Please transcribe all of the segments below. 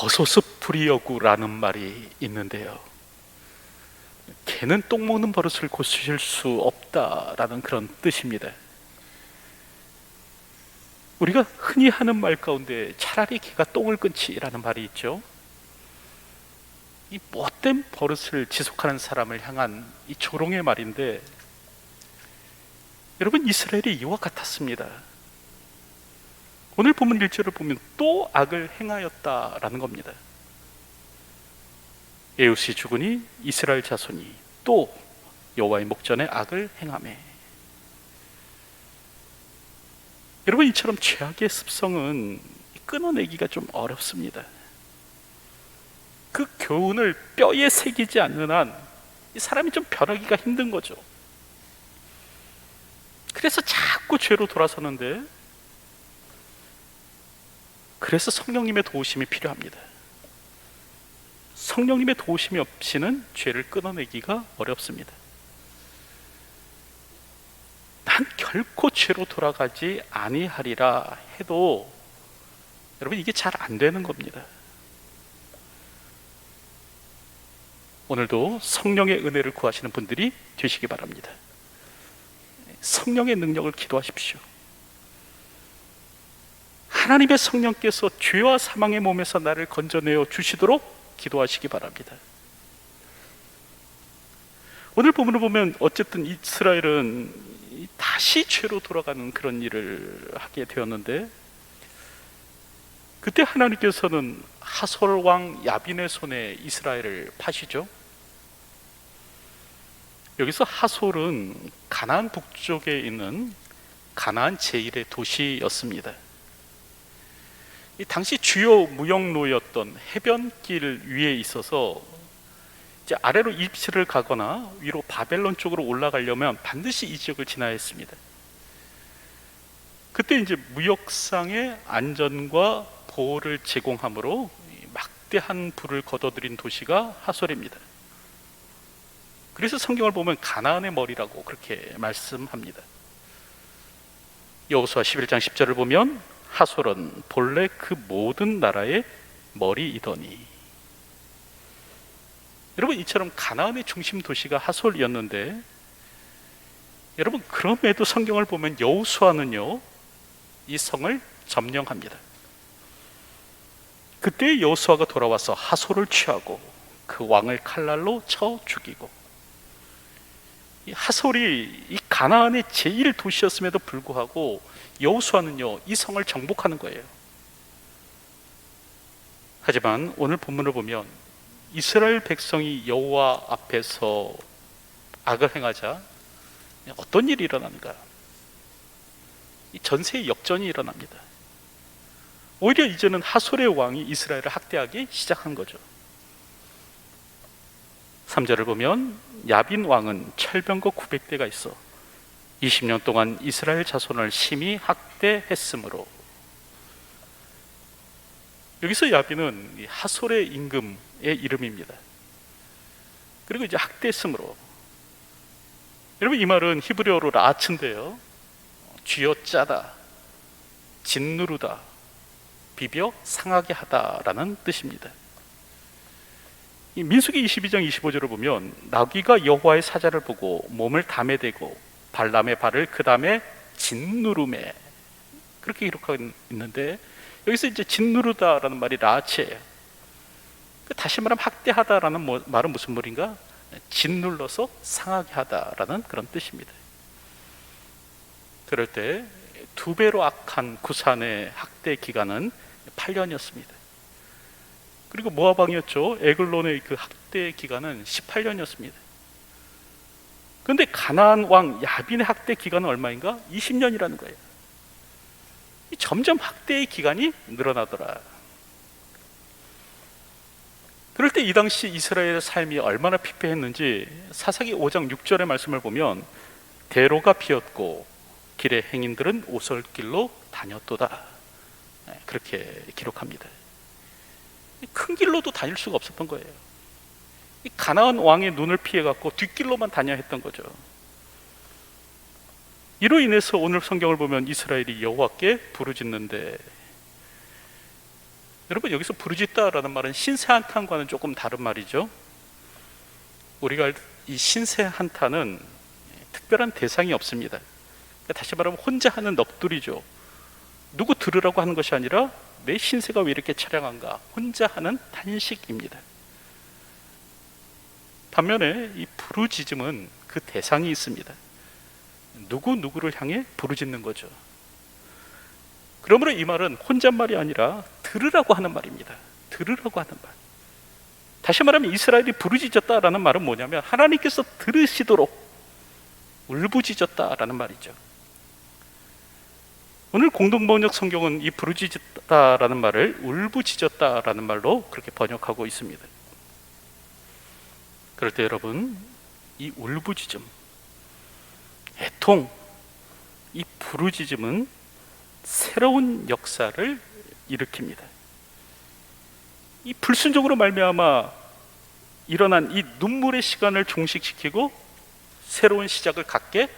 버소스프리여구라는 말이 있는데요, 개는 똥 먹는 버릇을 고칠 수 없다라는 그런 뜻입니다. 우리가 흔히 하는 말 가운데 차라리 개가 똥을 끊지라는 말이 있죠. 이 못된 버릇을 지속하는 사람을 향한 이 조롱의 말인데, 여러분, 이스라엘이 이와 같았습니다. 오늘 본문 1절을 보면 또 악을 행하였다라는 겁니다. 에웃이 죽으니 이스라엘 자손이 또 여호와의 목전에 악을 행하매. 여러분, 이처럼 죄악의 습성은 끊어내기가 좀 어렵습니다. 그 교훈을 뼈에 새기지 않는 한 이 사람이 좀 변하기가 힘든 거죠. 그래서 자꾸 죄로 돌아서는데, 그래서 성령님의 도우심이 필요합니다. 성령님의 도우심이 없이는 죄를 끊어내기가 어렵습니다. 난 결코 죄로 돌아가지 아니하리라 해도 여러분, 이게 잘 안 되는 겁니다. 오늘도 성령의 은혜를 구하시는 분들이 되시기 바랍니다. 성령의 능력을 기도하십시오. 하나님의 성령께서 죄와 사망의 몸에서 나를 건져내어 주시도록 기도하시기 바랍니다. 오늘 본문을 보면 어쨌든 이스라엘은 다시 죄로 돌아가는 그런 일을 하게 되었는데, 그때 하나님께서는 하솔 왕 야빈의 손에 이스라엘을 파시죠. 여기서 하솔은 가나안 북쪽에 있는 가나안 제1의 도시였습니다. 이 당시 주요 무역로였던 해변길 위에 있어서 이제 아래로 입실을 가거나 위로 바벨론 쪽으로 올라가려면 반드시 이 지역을 지나야 했습니다. 그때 이제 무역상의 안전과 보호를 제공하므로 막대한 부를 거둬들인 도시가 하솔입니다. 그래서 성경을 보면 가나안의 머리라고 그렇게 말씀합니다. 여호수아 11장 10절을 보면 하솔은 본래 그 모든 나라의 머리이더니. 여러분, 이처럼 가나안의 중심 도시가 하솔이었는데, 여러분, 그럼에도 성경을 보면 여호수아는요, 이 성을 점령합니다. 그때 여호수아가 돌아와서 하솔을 취하고 그 왕을 칼날로 쳐 죽이고, 이 하솔이 이 가나안의 제1도시였음에도 불구하고 여호수아는요, 이 성을 정복하는 거예요. 하지만 오늘 본문을 보면 이스라엘 백성이 여호와 앞에서 악을 행하자 어떤 일이 일어나는가? 이 전세의 역전이 일어납니다. 오히려 이제는 하솔의 왕이 이스라엘을 학대하기 시작한 거죠. 3절을 보면 야빈 왕은 철병거 900대가 있어 20년 동안 이스라엘 자손을 심히 학대했으므로. 여기서 야빈은 하솔의 임금의 이름입니다. 그리고 이제 학대했으므로. 여러분, 이 말은 히브리어로 라츠인데요, 쥐어짜다, 짓누르다, 비벼 상하게 하다라는 뜻입니다. 이 민수기 22장 25절을 보면 나귀가 여호와의 사자를 보고 몸을 담에 대고 발람의 발을 그 다음에 짓누르매, 그렇게 기록하고 있는데, 여기서 이제 짓누르다라는 말이 라치예요. 다시 말하면 학대하다라는 말은 무슨 말인가? 짓눌러서 상하게 하다라는 그런 뜻입니다. 그럴 때 2배로 악한 구산의 학대 기간은 8년이었습니다. 그리고 모압 왕이었죠. 에글론의 그 학대 기간은 18년이었습니다. 그런데 가나안 왕 야빈의 학대 기간은 얼마인가? 20년이라는 거예요. 점점 학대의 기간이 늘어나더라. 그럴 때 이 당시 이스라엘의 삶이 얼마나 피폐했는지 사사기 5장 6절의 말씀을 보면 대로가 비었고 길의 행인들은 오솔길로 다녔도다, 그렇게 기록합니다. 큰 길로도 다닐 수가 없었던 거예요. 가나안 왕의 눈을 피해갖고 뒷길로만 다녀야 했던 거죠. 이로 인해서 오늘 성경을 보면 이스라엘이 여호와께 부르짖는데, 여러분, 여기서 부르짖다라는 말은 신세 한탄과는 조금 다른 말이죠. 우리가 이 신세 한탄은 특별한 대상이 없습니다. 그러니까 다시 말하면 혼자 하는 넋두리죠. 누구 들으라고 하는 것이 아니라 내 신세가 왜 이렇게 처량한가, 혼자 하는 탄식입니다. 반면에 이 부르짖음은 그 대상이 있습니다. 누구를 향해 부르짖는 거죠. 그러므로 이 말은 혼잣말이 아니라 들으라고 하는 말입니다. 들으라고 하는 말. 다시 말하면 이스라엘이 부르짖었다라는 말은 뭐냐면 하나님께서 들으시도록 울부짖었다라는 말이죠. 오늘 공동번역 성경은 이 부르짖었다라는 말을 울부짖었다라는 말로 그렇게 번역하고 있습니다. 그럴 때 여러분, 이 울부짖음, 애통, 이 부르짖음은 새로운 역사를 일으킵니다. 이 불순종으로 말미암아 일어난 이 눈물의 시간을 종식시키고 새로운 시작을 갖게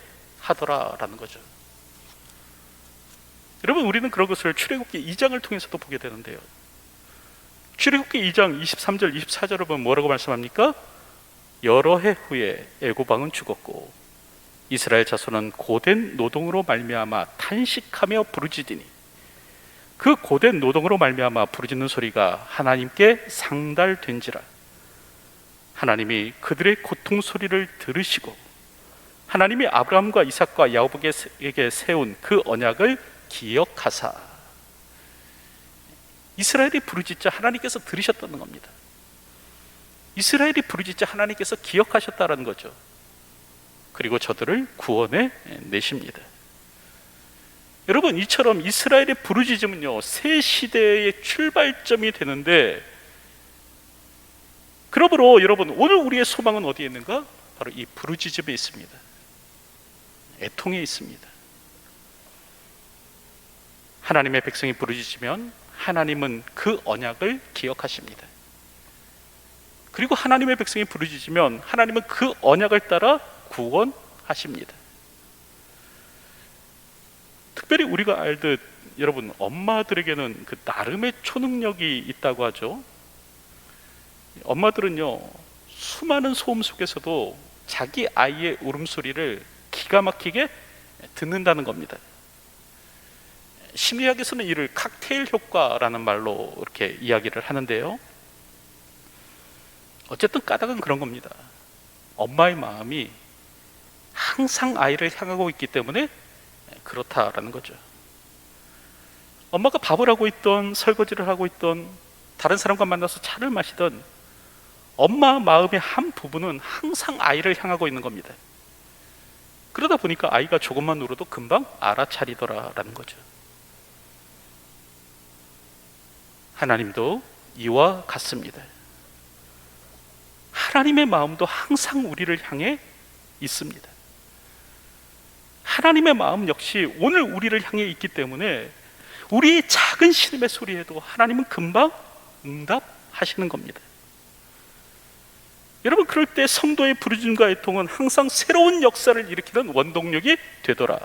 하더라라는 거죠. 여러분, 우리는 그런 것을 출애굽기 2장을 통해서도 보게 되는데요. 출애굽기 2장 23절 24절을 보면 뭐라고 말씀합니까? 여러 해 후에 애굽 왕은 죽었고 이스라엘 자손은 고된 노동으로 말미암아 탄식하며 부르짖으니 그 고된 노동으로 말미암아 부르짖는 소리가 하나님께 상달된지라. 하나님이 그들의 고통 소리를 들으시고 하나님이 아브라함과 이삭과 야곱에게 세운 그 언약을 기억하사. 이스라엘이 부르짖자 하나님께서 들으셨다는 겁니다. 이스라엘이 부르짖자 하나님께서 기억하셨다는 거죠. 그리고 저들을 구원해 내십니다. 여러분, 이처럼 이스라엘의 부르짖음은요, 새 시대의 출발점이 되는데, 그러므로 여러분, 오늘 우리의 소망은 어디에 있는가? 바로 이 부르짖음에 있습니다. 애통에 있습니다. 하나님의 백성이 부르짖으면 하나님은 그 언약을 기억하십니다. 그리고 하나님의 백성이 부르짖으면 하나님은 그 언약을 따라 구원하십니다. 특별히 우리가 알듯 여러분, 엄마들에게는 그 나름의 초능력이 있다고 하죠. 엄마들은요, 수많은 소음 속에서도 자기 아이의 울음소리를 기가 막히게 듣는다는 겁니다. 심리학에서는 이를 칵테일 효과라는 말로 이렇게 이야기를 하는데요. 어쨌든 까닭은 그런 겁니다. 엄마의 마음이 항상 아이를 향하고 있기 때문에 그렇다라는 거죠. 엄마가 밥을 하고 있던, 설거지를 하고 있던, 다른 사람과 만나서 차를 마시던 엄마 마음의 한 부분은 항상 아이를 향하고 있는 겁니다. 그러다 보니까 아이가 조금만 울어도 금방 알아차리더라라는 거죠. 하나님도 이와 같습니다. 하나님의 마음도 항상 우리를 향해 있습니다. 하나님의 마음 역시 오늘 우리를 향해 있기 때문에 우리의 작은 신음의 소리에도 하나님은 금방 응답하시는 겁니다. 여러분, 그럴 때 성도의 부르짖음과 애통은 항상 새로운 역사를 일으키는 원동력이 되더라.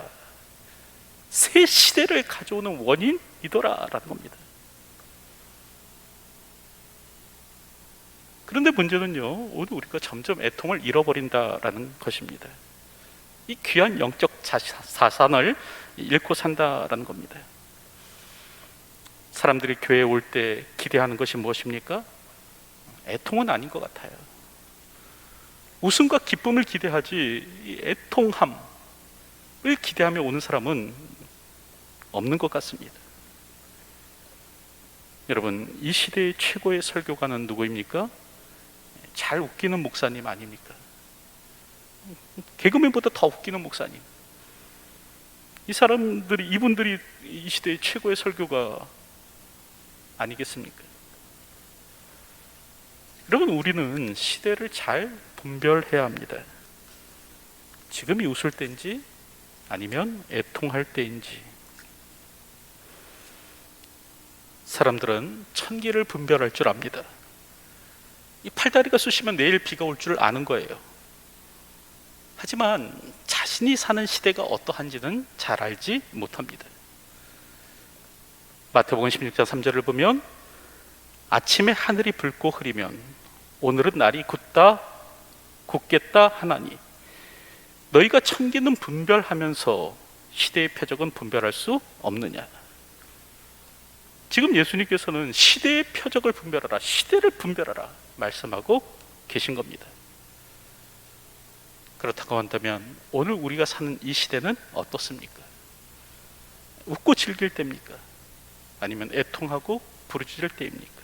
새 시대를 가져오는 원인이더라라는 겁니다. 그런데 문제는요, 오늘 우리가 점점 애통을 잃어버린다라는 것입니다. 이 귀한 영적 자산을 잃고 산다라는 겁니다. 사람들이 교회에 올 때 기대하는 것이 무엇입니까? 애통은 아닌 것 같아요. 웃음과 기쁨을 기대하지 이 애통함을 기대하며 오는 사람은 없는 것 같습니다. 여러분, 이 시대의 최고의 설교가는 누구입니까? 잘 웃기는 목사님 아닙니까? 개그맨보다 더 웃기는 목사님. 이분들이 이 시대의 최고의 설교가 아니겠습니까? 여러분, 우리는 시대를 잘 분별해야 합니다. 지금이 웃을 때인지 아니면 애통할 때인지. 사람들은 천기를 분별할 줄 압니다. 이 팔다리가 쑤시면 내일 비가 올 줄 아는 거예요. 하지만 자신이 사는 시대가 어떠한지는 잘 알지 못합니다. 마태복음 16장 3절을 보면 아침에 하늘이 붉고 흐리면 오늘은 날이 굳겠다 하나니 너희가 천기는 분별하면서 시대의 표적은 분별할 수 없느냐. 지금 예수님께서는 시대의 표적을 분별하라, 시대를 분별하라 말씀하고 계신 겁니다. 그렇다고 한다면 오늘 우리가 사는 이 시대는 어떻습니까? 웃고 즐길 때입니까? 아니면 애통하고 부르짖을 때입니까?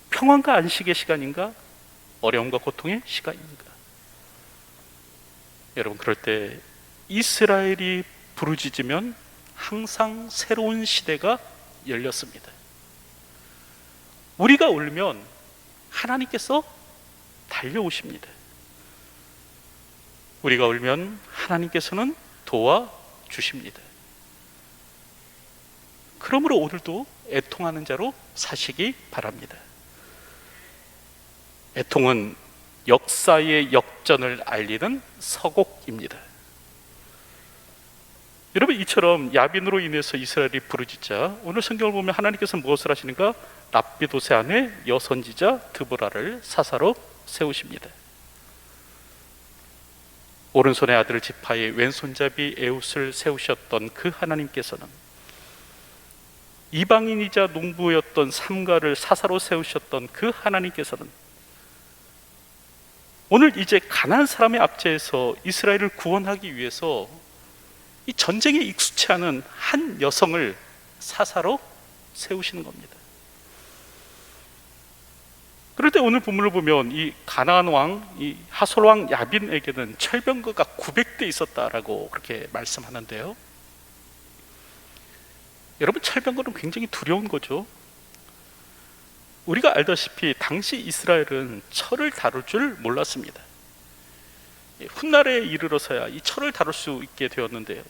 평안과 안식의 시간인가? 어려움과 고통의 시간인가? 여러분, 그럴 때 이스라엘이 부르짖으면 항상 새로운 시대가 열렸습니다. 우리가 울면 하나님께서 달려오십니다. 우리가 울면 하나님께서는 도와주십니다. 그러므로 오늘도 애통하는 자로 사시기 바랍니다. 애통은 역사의 역전을 알리는 서곡입니다. 여러분, 이처럼 야빈으로 인해서 이스라엘이 부르짖자 오늘 성경을 보면 하나님께서 무엇을 하시는가? 랍비도세 아내 여선지자 드보라를 사사로 세우십니다. 오른손의 아들 지파의 왼손잡이 에웃을 세우셨던 그 하나님께서는 이방인이자 농부였던 삼가를 사사로 세우셨던 그 하나님께서는 오늘 이제 가나안 사람의 압제에서 이스라엘을 구원하기 위해서 이 전쟁에 익숙치 않은 한 여성을 사사로 세우시는 겁니다. 그럴 때 오늘 본문을 보면 이 가나안 왕, 이 하솔 왕 야빈에게는 철병거가 900대 있었다라고 그렇게 말씀하는데요. 여러분, 철병거는 굉장히 두려운 거죠. 우리가 알다시피 당시 이스라엘은 철을 다룰 줄 몰랐습니다. 훗날에 이르러서야 이 철을 다룰 수 있게 되었는데요.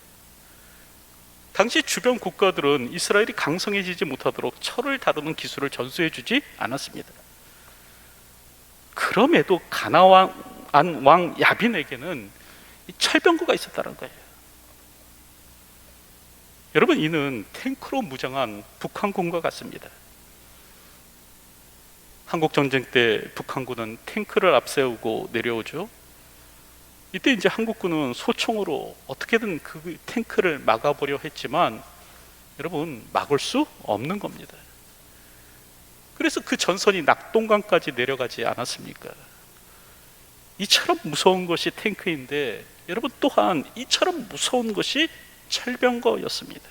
당시 주변 국가들은 이스라엘이 강성해지지 못하도록 철을 다루는 기술을 전수해주지 않았습니다. 그럼에도 가나안 왕 야빈에게는 이 철병거가 있었다는 거예요. 여러분, 이는 탱크로 무장한 북한군과 같습니다. 한국 전쟁 때 북한군은 탱크를 앞세우고 내려오죠. 이때 이제 한국군은 소총으로 어떻게든 그 탱크를 막아보려 했지만 여러분, 막을 수 없는 겁니다. 그래서 그 전선이 낙동강까지 내려가지 않았습니까? 이처럼 무서운 것이 탱크인데 여러분, 또한 이처럼 무서운 것이 철병거였습니다.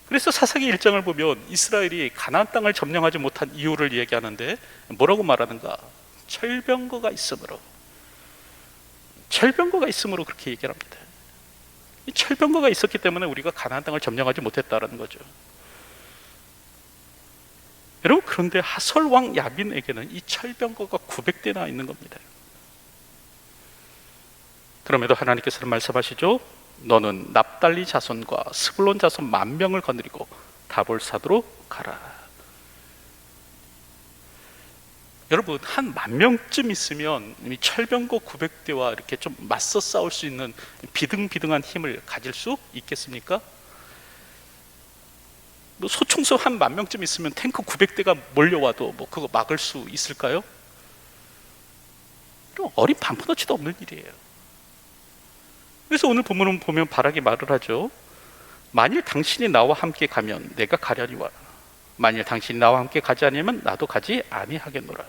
그래서 사사기 1장을 보면 이스라엘이 가나안 땅을 점령하지 못한 이유를 얘기하는데 뭐라고 말하는가? 철병거가 있으므로 그렇게 얘기를 합니다. 이 철병거가 있었기 때문에 우리가 가나안 땅을 점령하지 못했다는 거죠. 여러분, 그런데 하솔 왕 야빈에게는 이 철병거가 900대나 있는 겁니다. 그럼에도 하나님께서는 말씀하시죠. 너는 납달리 자손과 스불론 자손 10,000명을 거느리고 다볼사드로 가라. 여러분, 한 10,000명쯤 있으면 이 철병거 900대와 이렇게 좀 맞서 싸울 수 있는 비등비등한 힘을 가질 수 있겠습니까? 뭐 소총수 한 10,000명쯤 있으면 탱크 900대가 몰려와도 뭐 그거 막을 수 있을까요? 어린 반푼어치도 없는 일이에요. 그래서 오늘 본문을 보면 바라게 말을 하죠. 만일 당신이 나와 함께 가면 내가 가려니와 만일 당신이 나와 함께 가지 아니하면 나도 가지 아니하겠노라.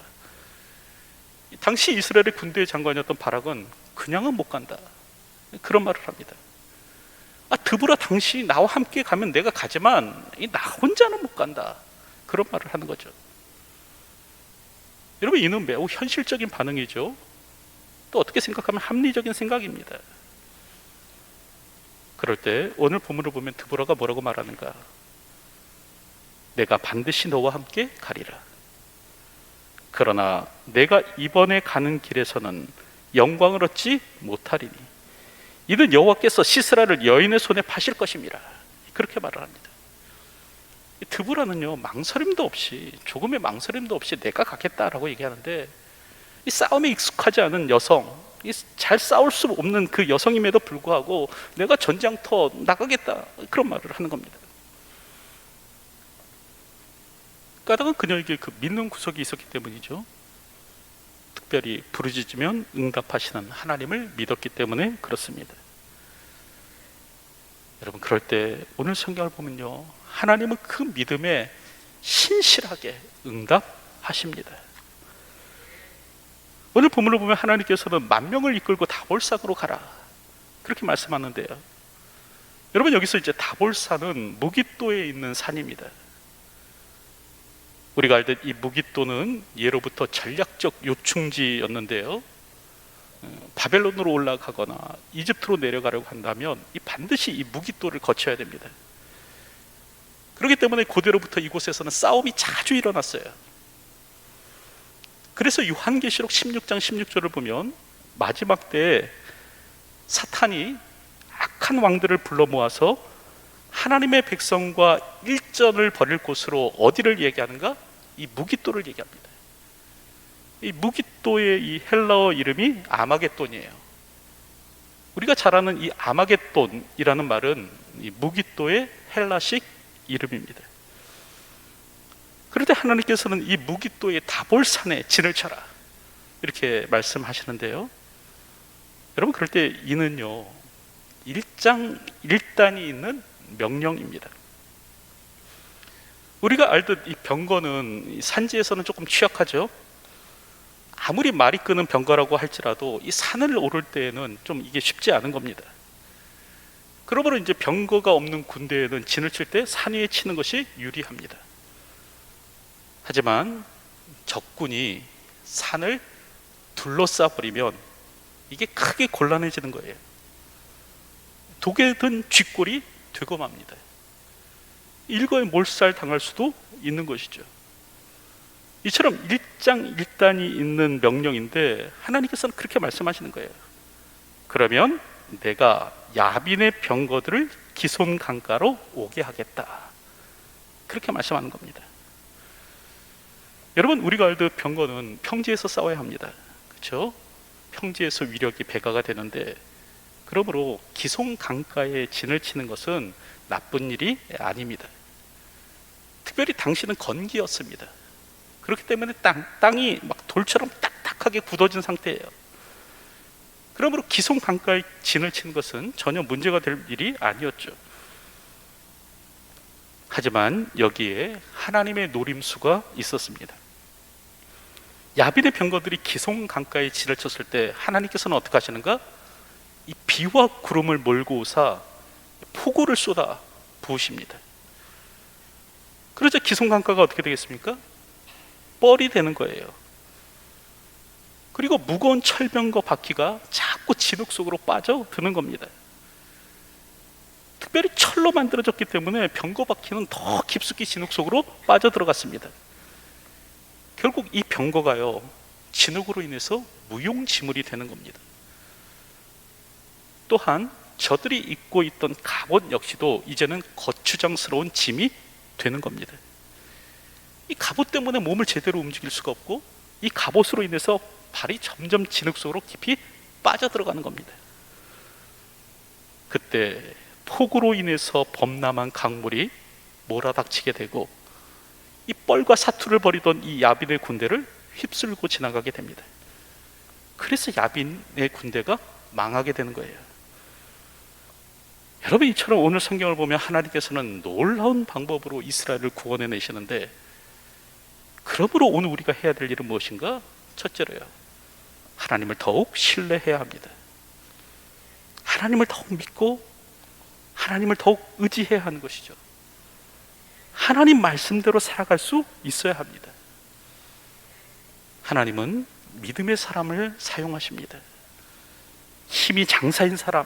당시 이스라엘의 군대의 장관이었던 바락은 그냥은 못 간다, 그런 말을 합니다. 드보라 당신이 나와 함께 가면 내가 가지만 나 혼자는 못 간다, 그런 말을 하는 거죠. 여러분, 이는 매우 현실적인 반응이죠. 또 어떻게 생각하면 합리적인 생각입니다. 그럴 때 오늘 본문을 보면 드보라가 뭐라고 말하는가? 내가 반드시 너와 함께 가리라. 그러나 내가 이번에 가는 길에서는 영광을 얻지 못하리니 이는 여호와께서 시스라를 여인의 손에 파실 것임이라. 그렇게 말을 합니다. 드보라는요, 망설임도 없이, 조금의 망설임도 없이 내가 가겠다라고 얘기하는데, 이 싸움에 익숙하지 않은 여성, 잘 싸울 수 없는 그 여성임에도 불구하고 내가 전장터 나가겠다, 그런 말을 하는 겁니다. 까닭은 그녀에게 그 믿는 구석이 있었기 때문이죠. 특별히 부르짖으면 응답하시는 하나님을 믿었기 때문에 그렇습니다. 여러분, 그럴 때 오늘 성경을 보면요, 하나님은 그 믿음에 신실하게 응답하십니다. 오늘 본문을 보면 하나님께서는 만명을 이끌고 다볼산으로 가라, 그렇게 말씀하는데요, 여러분, 여기서 이제 다볼산은 무깃도에 있는 산입니다. 우리가 알듯 이 무깃도는 예로부터 전략적 요충지였는데요, 바벨론으로 올라가거나 이집트로 내려가려고 한다면 반드시 이 무깃도를 거쳐야 됩니다. 그렇기 때문에 고대로부터 이곳에서는 싸움이 자주 일어났어요. 그래서 요한계시록 16장 16절을 보면 마지막 때에 사탄이 악한 왕들을 불러 모아서 하나님의 백성과 일전을 벌일 곳으로 어디를 얘기하는가? 이 무깃도를 얘기합니다. 이 무깃도의 이 헬라어 이름이 아마겟돈이에요. 우리가 잘 아는 이 아마겟돈이라는 말은 이 무깃도의 헬라식 이름입니다. 그런데 하나님께서는 이 무깃도의 다볼산에 진을 쳐라, 이렇게 말씀하시는데요, 여러분, 그럴 때 이는요, 일장일단이 있는 명령입니다. 우리가 알듯 이 병거는 산지에서는 조금 취약하죠. 아무리 말이 끄는 병거라고 할지라도 이 산을 오를 때에는 좀 이게 쉽지 않은 겁니다. 그러므로 이제 병거가 없는 군대에는 진을 칠 때 산 위에 치는 것이 유리합니다. 하지만 적군이 산을 둘러싸 버리면 이게 크게 곤란해지는 거예요. 독에 든 쥐꼬리 되고 맙니다. 일거에 몰살 당할 수도 있는 것이죠. 이처럼 일장일단이 있는 명령인데 하나님께서는 그렇게 말씀하시는 거예요. 그러면 내가 야빈의 병거들을 기손 강가로 오게 하겠다, 그렇게 말씀하는 겁니다. 여러분, 우리가 알듯 병거는 평지에서 싸워야 합니다. 그렇죠? 평지에서 위력이 배가가 되는데, 그러므로 기손 강가에 진을 치는 것은 나쁜 일이 아닙니다. 특별히 당시는 건기였습니다. 그렇기 때문에 땅이 막 돌처럼 딱딱하게 굳어진 상태예요. 그러므로 기손 강가에 진을 치는 것은 전혀 문제가 될 일이 아니었죠. 하지만 여기에 하나님의 노림수가 있었습니다. 야빈의 병거들이 기손 강가에 진을 쳤을 때 하나님께서는 어떻게 하시는가? 이 비와 구름을 몰고 오사 폭우를 쏟아 부으십니다. 그러자 기손 강가가 어떻게 되겠습니까? 뻘이 되는 거예요. 그리고 무거운 철병거 바퀴가 자꾸 진흙 속으로 빠져드는 겁니다. 특별히 철로 만들어졌기 때문에 병거 바퀴는 더 깊숙이 진흙 속으로 빠져들어갔습니다. 결국 이 병거가요, 진흙으로 인해서 무용지물이 되는 겁니다. 또한 저들이 입고 있던 갑옷 역시도 이제는 거추장스러운 짐이 되는 겁니다. 이 갑옷 때문에 몸을 제대로 움직일 수가 없고, 이 갑옷으로 인해서 발이 점점 진흙 속으로 깊이 빠져들어가는 겁니다. 그때 폭우로 인해서 범람한 강물이 몰아닥치게 되고, 이 뻘과 사투를 벌이던 이 야빈의 군대를 휩쓸고 지나가게 됩니다. 그래서 야빈의 군대가 망하게 되는 거예요. 여러분, 이처럼 오늘 성경을 보면 하나님께서는 놀라운 방법으로 이스라엘을 구원해 내시는데, 그러므로 오늘 우리가 해야 될 일은 무엇인가? 첫째로요, 하나님을 더욱 신뢰해야 합니다. 하나님을 더욱 믿고 하나님을 더욱 의지해야 하는 것이죠. 하나님 말씀대로 살아갈 수 있어야 합니다. 하나님은 믿음의 사람을 사용하십니다. 힘이 장사인 사람,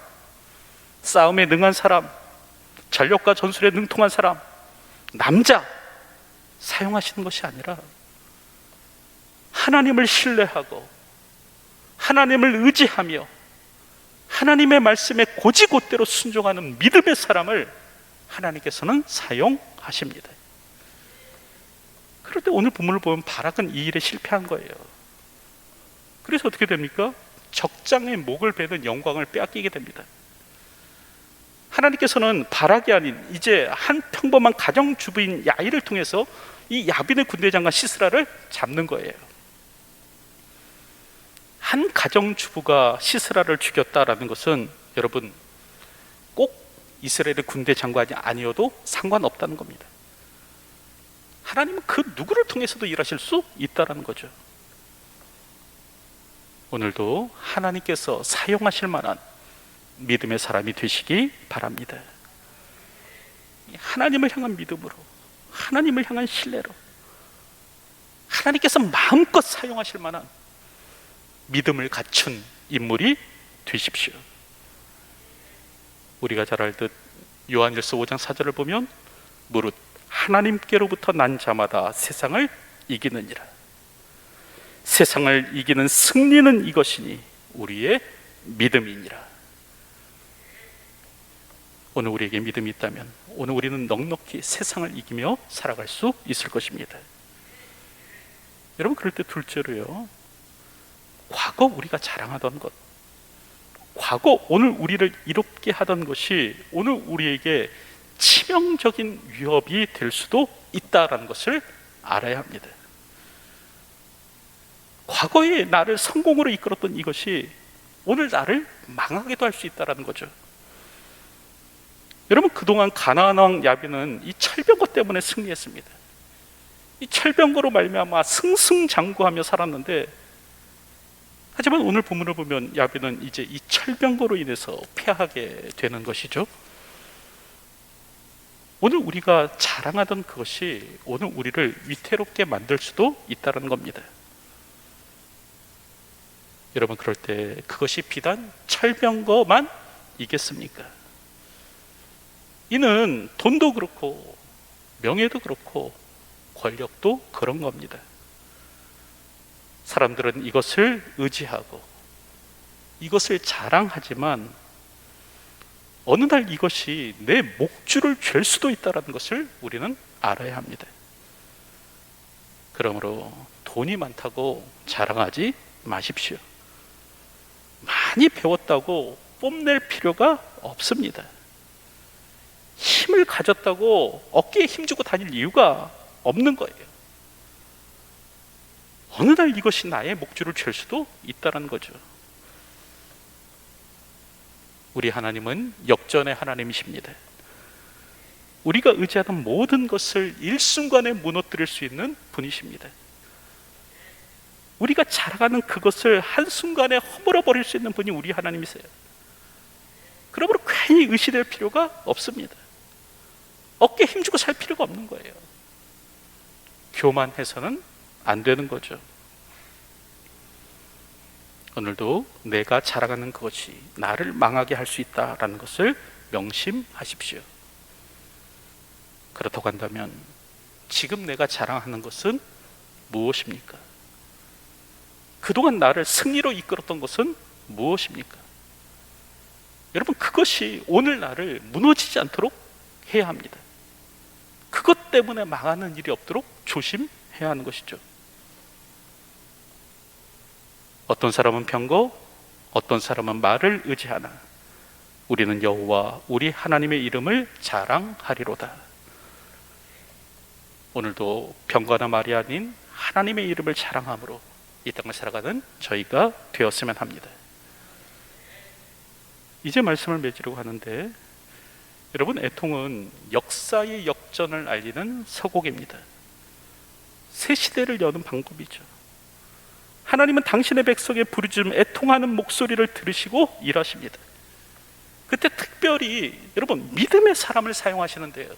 싸움에 능한 사람, 전력과 전술에 능통한 사람, 남자 사용하시는 것이 아니라 하나님을 신뢰하고 하나님을 의지하며 하나님의 말씀에 곧이곧대로 순종하는 믿음의 사람을 하나님께서는 사용하십니다. 그럴 때 오늘 본문을 보면 바락은 이 일에 실패한 거예요. 그래서 어떻게 됩니까? 적장의 목을 베는 영광을 빼앗기게 됩니다. 하나님께서는 바락이 아닌 이제 한 평범한 가정주부인 야일을 통해서 이 야빈의 군대 장관 시스라를 잡는 거예요. 한 가정주부가 시스라를 죽였다라는 것은 여러분 꼭 이스라엘의 군대 장관이 아니어도 상관없다는 겁니다. 하나님은 그 누구를 통해서도 일하실 수 있다는 거죠. 오늘도 하나님께서 사용하실 만한 믿음의 사람이 되시기 바랍니다. 하나님을 향한 믿음으로, 하나님을 향한 신뢰로 하나님께서 마음껏 사용하실 만한 믿음을 갖춘 인물이 되십시오. 우리가 잘 알듯 요한일서 5장 4절을 보면 무릇 하나님께로부터 난 자마다 세상을 이기느니라. 세상을 이기는 승리는 이것이니 우리의 믿음이니라. 오늘 우리에게 믿음이 있다면 오늘 우리는 넉넉히 세상을 이기며 살아갈 수 있을 것입니다. 여러분, 그럴 때 둘째로요, 과거 우리가 자랑하던 것, 과거 오늘 우리를 이롭게 하던 것이 오늘 우리에게 치명적인 위협이 될 수도 있다는 것을 알아야 합니다. 과거에 나를 성공으로 이끌었던 이것이 오늘 나를 망하게도 할 수 있다는 거죠. 여러분, 그동안 가나안 왕 야빈은 이 철병거 때문에 승리했습니다. 이 철병거로 말미암아 승승장구하며 살았는데, 하지만 오늘 본문을 보면 야빈은 이제 이 철병거로 인해서 패하게 되는 것이죠. 오늘 우리가 자랑하던 그것이 오늘 우리를 위태롭게 만들 수도 있다는 겁니다. 여러분, 그럴 때 그것이 비단 철병거만 이겠습니까? 이는 돈도 그렇고 명예도 그렇고 권력도 그런 겁니다. 사람들은 이것을 의지하고 이것을 자랑하지만 어느 날 이것이 내 목줄을 쥘 수도 있다는 것을 우리는 알아야 합니다. 그러므로 돈이 많다고 자랑하지 마십시오. 많이 배웠다고 뽐낼 필요가 없습니다. 힘을 가졌다고 어깨에 힘주고 다닐 이유가 없는 거예요. 어느 날 이것이 나의 목줄을 쥘 수도 있다는 거죠. 우리 하나님은 역전의 하나님이십니다. 우리가 의지하던 모든 것을 일순간에 무너뜨릴 수 있는 분이십니다. 우리가 자랑하는 그것을 한순간에 허물어 버릴 수 있는 분이 우리 하나님이세요. 그러므로 괜히 의시될 필요가 없습니다. 어깨에 힘주고 살 필요가 없는 거예요. 교만해서는 안 되는 거죠. 오늘도 내가 자랑하는 그것이 나를 망하게 할 수 있다라는 것을 명심하십시오. 그렇다고 한다면 지금 내가 자랑하는 것은 무엇입니까? 그동안 나를 승리로 이끌었던 것은 무엇입니까? 여러분, 그것이 오늘 나를 무너지지 않도록 해야 합니다. 그것 때문에 망하는 일이 없도록 조심해야 하는 것이죠. 어떤 사람은 병거, 어떤 사람은 말을 의지하나 우리는 여호와 우리 하나님의 이름을 자랑하리로다. 오늘도 병거나 말이 아닌 하나님의 이름을 자랑함으로 이 땅을 살아가는 저희가 되었으면 합니다. 이제 말씀을 맺으려고 하는데, 여러분, 애통은 역사의 역전을 알리는 서곡입니다. 새 시대를 여는 방법이죠. 하나님은 당신의 백성의 부르짖음, 애통하는 목소리를 들으시고 일하십니다. 그때 특별히 여러분 믿음의 사람을 사용하시는데요,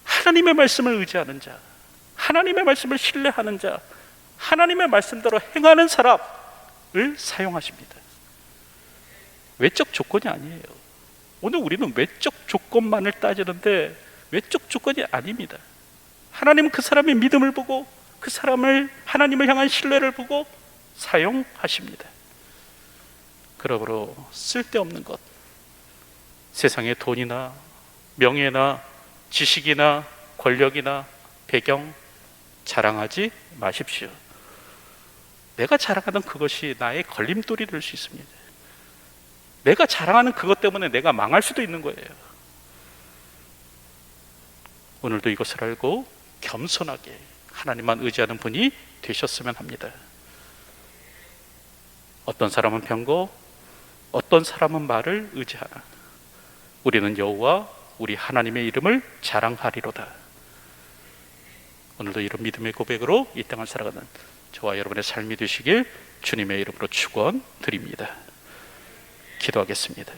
하나님의 말씀을 의지하는 자, 하나님의 말씀을 신뢰하는 자, 하나님의 말씀대로 행하는 사람을 사용하십니다. 외적 조건이 아니에요. 오늘 우리는 외적 조건만을 따지는데 외적 조건이 아닙니다. 하나님은 그 사람의 믿음을 보고 그 사람을, 하나님을 향한 신뢰를 보고 사용하십니다. 그러므로 쓸데없는 것, 세상의 돈이나 명예나 지식이나 권력이나 배경 자랑하지 마십시오. 내가 자랑하던 그것이 나의 걸림돌이 될 수 있습니다. 내가 자랑하는 그것 때문에 내가 망할 수도 있는 거예요. 오늘도 이것을 알고 겸손하게 하나님만 의지하는 분이 되셨으면 합니다. 어떤 사람은 병거, 어떤 사람은 말을 의지하나 우리는 여호와 우리 하나님의 이름을 자랑하리로다. 오늘도 이런 믿음의 고백으로 이 땅을 살아가는 저와 여러분의 삶이 되시길 주님의 이름으로 축원드립니다. 기도하겠습니다.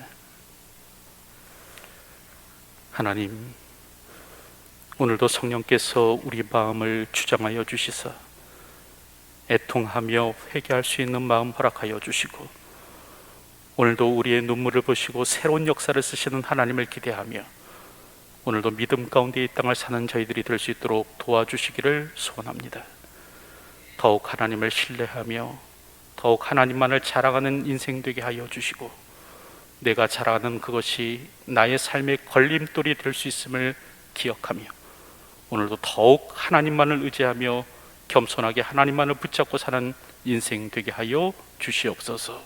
하나님, 오늘도 성령께서 우리 마음을 주장하여 주시사 애통하며 회개할 수 있는 마음 허락하여 주시고, 오늘도 우리의 눈물을 보시고 새로운 역사를 쓰시는 하나님을 기대하며 오늘도 믿음 가운데 이 땅을 사는 저희들이 될 수 있도록 도와주시기를 소원합니다. 더욱 하나님을 신뢰하며 더욱 하나님만을 자랑하는 인생 되게 하여 주시고, 내가 자랑하는 그것이 나의 삶의 걸림돌이 될 수 있음을 기억하며 오늘도 더욱 하나님만을 의지하며 겸손하게 하나님만을 붙잡고 사는 인생 되게 하여 주시옵소서.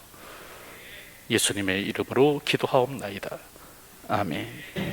예수님의 이름으로 기도하옵나이다. 아멘.